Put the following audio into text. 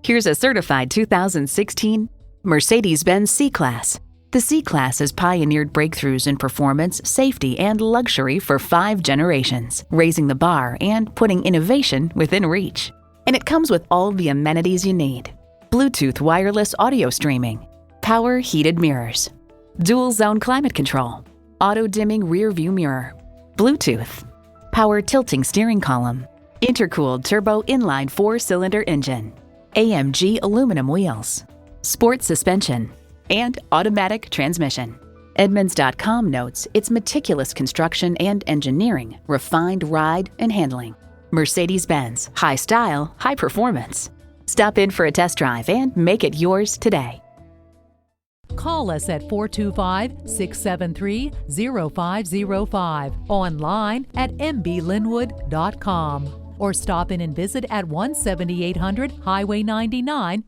Here's a certified 2016 Mercedes-Benz C-Class. The C-Class has pioneered breakthroughs in performance, safety, and luxury for 5 generations, raising the bar and putting innovation within reach. And it comes with all the amenities you need: Bluetooth wireless audio streaming, power heated mirrors, dual zone climate control, auto dimming rear view mirror, Bluetooth, power tilting steering column, intercooled turbo inline 4-cylinder engine, AMG aluminum wheels, sport suspension, and automatic transmission. Edmunds.com notes its meticulous construction and engineering, refined ride and handling. Mercedes-Benz, high style, high performance. Stop in for a test drive and make it yours today. Call us at 425-673-0505, online at mblynnwood.com, or stop in and visit at 17800 Highway 99,